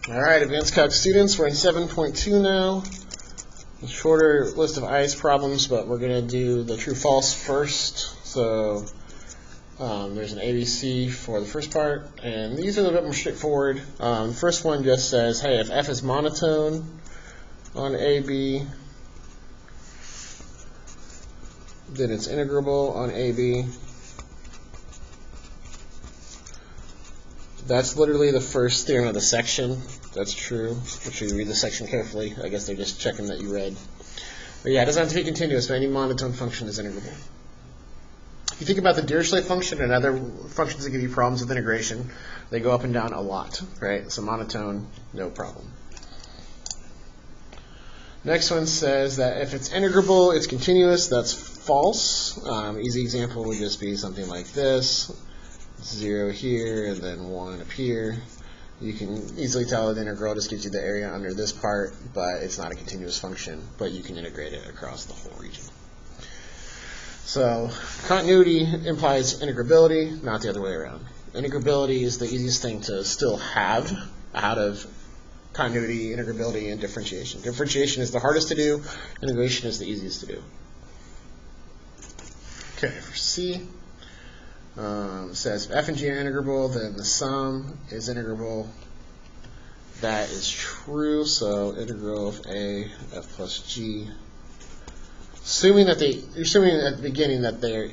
Alright, advanced calc students, we're in 7.2 now. A shorter list of ICE problems, but we're going to do the true-false first. So there's an ABC for the first part, and these are a little bit more straightforward. The first one just says, hey, if f is monotone on AB, then it's integrable on AB. That's literally the first theorem of the section. That's true. Make sure you read the section carefully. I guess they're just checking that you read. But yeah, it doesn't have to be continuous, but any monotone function is integrable. If you think about the Dirichlet function and other functions that give you problems with integration, they go up and down a lot, right? So monotone, no problem. Next one says that if it's integrable, it's continuous. That's false. Easy example would just be something like this. 0 here, and then 1 up here. You can easily tell the integral just gives you the area under this part, but it's not a continuous function, but you can integrate it across the whole region. So continuity implies integrability, not the other way around. Integrability is the easiest thing to still have out of continuity, integrability, and differentiation. Differentiation is the hardest to do, integration is the easiest to do. Okay, for C, it says if f and g are integrable, then the sum is integrable. That is true, so integral of a f plus g. Assuming that you're assuming at the beginning that they're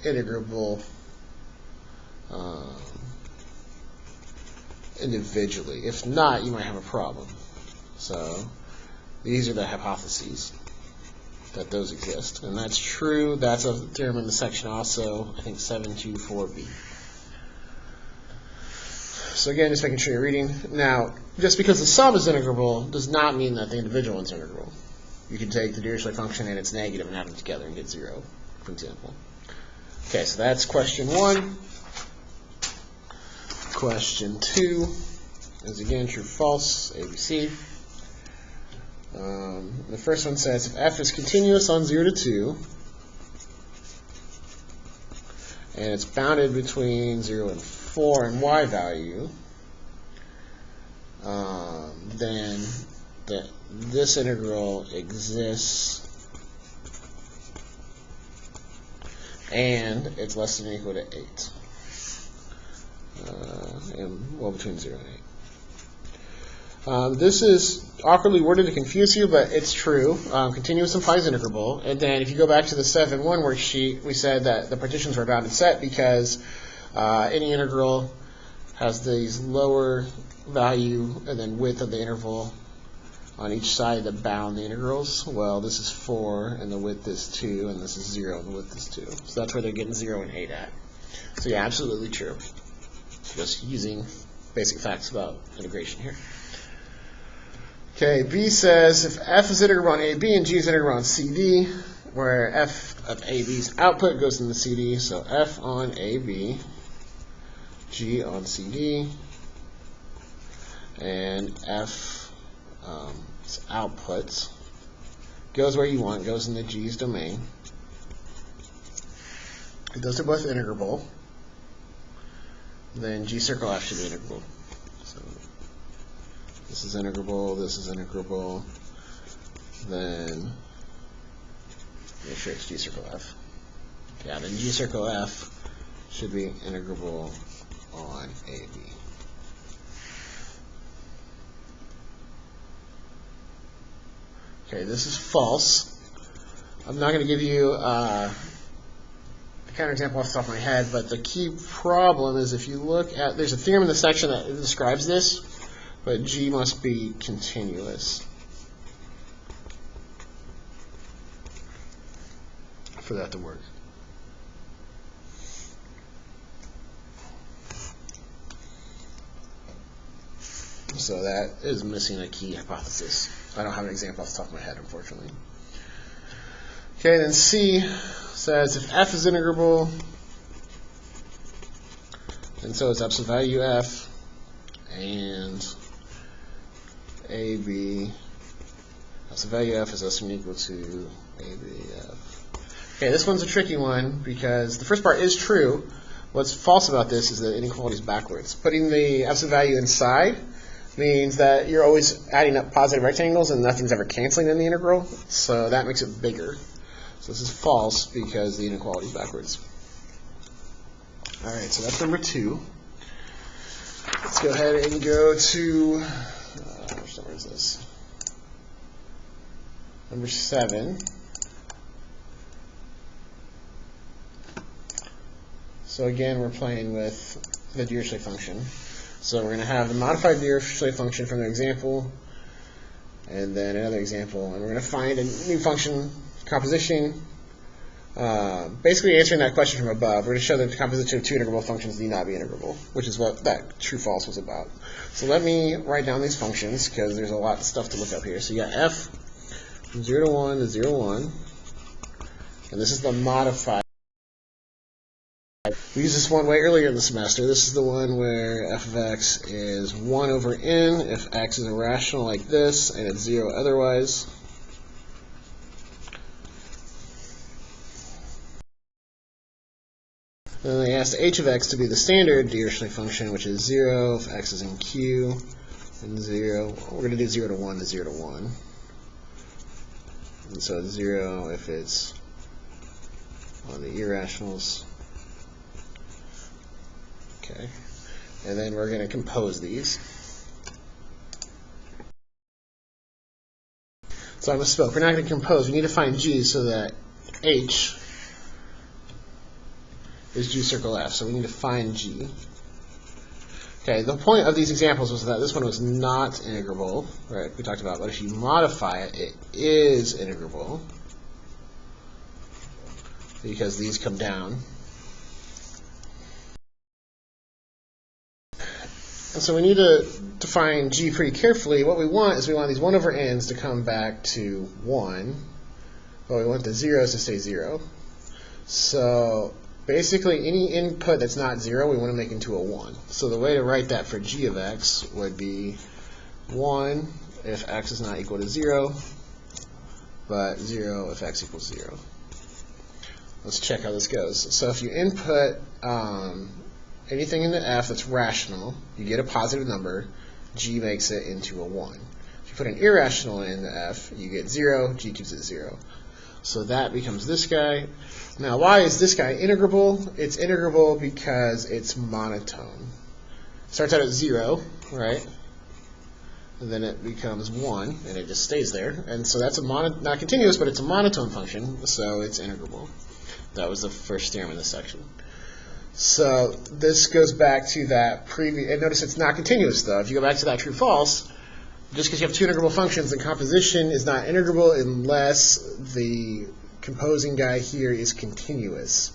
integrable individually. If not, you might have a problem. So these are the hypotheses that those exist, and that's true. That's a theorem in the section also, I think 724b. So again, just making sure you're reading. Now, just because the sum is integrable does not mean that the individual is integrable. You can take the Dirichlet function and its negative and add them together and get 0, for example. Okay, so that's question 1. Question 2 is again true, false, ABC. The first one says if f is continuous on 0 to 2, and it's bounded between 0 and 4 in y value, then this integral exists and it's less than or equal to 8. And well between 0 and 8. This is awkwardly worded to confuse you, but it's true. Continuous implies integrable. And then if you go back to the 7.1 worksheet, we said that the partitions were a bounded set because any integral has these lower value and then width of the interval on each side that bound the integrals. Well, this is 4, and the width is 2, and this is 0, and the width is 2. So that's where they're getting 0 and 8 at. So yeah, absolutely true. Just using basic facts about integration here. Okay, B says if f is integrable on AB and g is integrable on CD, where f of AB's output goes into CD, so f on AB, g on CD, and f output goes where you want, goes in the g's domain. If those are both integrable, then g circle f should be integrable. So this is integrable, this is integrable, then make sure it's g circle f. Yeah, then g circle f should be integrable on AB. Okay, this is false. I'm not going to give you a counterexample off the top of my head, but the key problem is if you look at, there's a theorem in the section that describes this, but G must be continuous for that to work. So that is missing a key hypothesis. I don't have an example off the top of my head, unfortunately. Okay, then C says if f is integrable, and so is absolute value f, and AB, absolute value f is less than or equal to ABF. Okay, this one's a tricky one because the first part is true. What's false about this is that inequality is backwards. Putting the absolute value inside means that you're always adding up positive rectangles and nothing's ever canceling in the integral, so that makes it bigger. So this is false because the inequality is backwards. All right, so that's number 2. Let's go ahead and go to, which number is this? Number 7. So again, we're playing with the Dirichlet function. So we're going to have the modified Dirichlet function from the example, and then another example, and we're going to find a new function composition. Basically answering that question from above, we're going to show that the composition of two integrable functions need not be integrable, which is what that true-false was about. So let me write down these functions, because there's a lot of stuff to look up here. So you got f from 0 to 1 to 0 to 1, and this is the modified. We used this one way earlier in the semester. This is the one where f of x is 1 over n if x is irrational like this, and it's 0 otherwise. Then they asked h of x to be the standard Dirichlet function, which is 0 if x is in Q, and 0. We're going to do 0 to 1 to 0 to 1. And so 0 if it's on the irrationals. Okay, and then we're going to compose these. So I misspoke. We're not going to compose. We need to find g so that h is g circle f. So we need to find g. Okay, the point of these examples was that this one was not integrable, right? We talked about, but if you modify it, it is integrable because these come down. And so we need to define g pretty carefully. What we want is we want these 1 over n's to come back to 1, but we want the zeros to stay 0. So basically any input that's not 0 we want to make into a 1. So the way to write that for g of x would be 1 if x is not equal to 0, but 0 if x equals 0. Let's check how this goes. So if you input anything in the f that's rational, you get a positive number, g makes it into a 1. If you put an irrational in the f, you get 0, g keeps it 0. So that becomes this guy. Now, why is this guy integrable? It's integrable because it's monotone. It starts out at 0, right? And then it becomes 1, and it just stays there. And so that's a not continuous, but it's a monotone function, so it's integrable. That was the first theorem in this section. So this goes back to that previous, and notice it's not continuous though. If you go back to that true-false, just because you have two integrable functions, the composition is not integrable unless the composing guy here is continuous.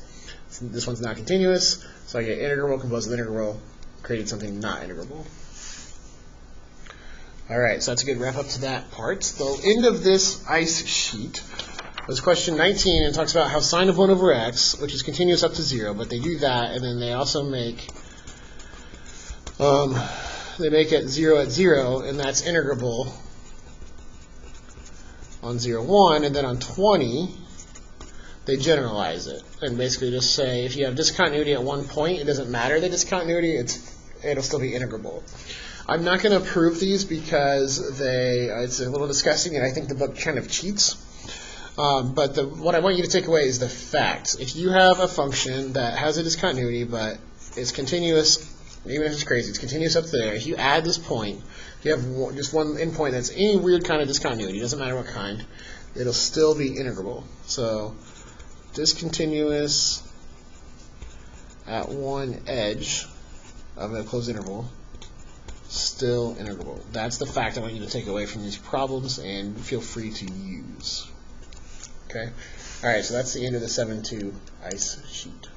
So this one's not continuous, so I get integrable composed with integral, created something not integrable. Alright, so that's a good wrap up to that part. The end of this ICE sheet was question 19, and it talks about how sine of 1 over x, which is continuous up to 0, but they do that, and then they also make it 0 at 0, and that's integrable on 0, 1, and then on 20, they generalize it, and basically just say if you have discontinuity at one point, it doesn't matter the discontinuity, it'll still be integrable. I'm not going to prove these because it's a little disgusting, and I think the book kind of cheats. But what I want you to take away is the facts. If you have a function that has a discontinuity but is continuous, even if it's crazy, it's continuous up there, if you add this point, if you have just one endpoint that's any weird kind of discontinuity, doesn't matter what kind, it'll still be integrable. So discontinuous at one edge of a closed interval, still integrable. That's the fact I want you to take away from these problems, and feel free to use. Okay? Alright, so that's the end of the 7-2 ICE sheet.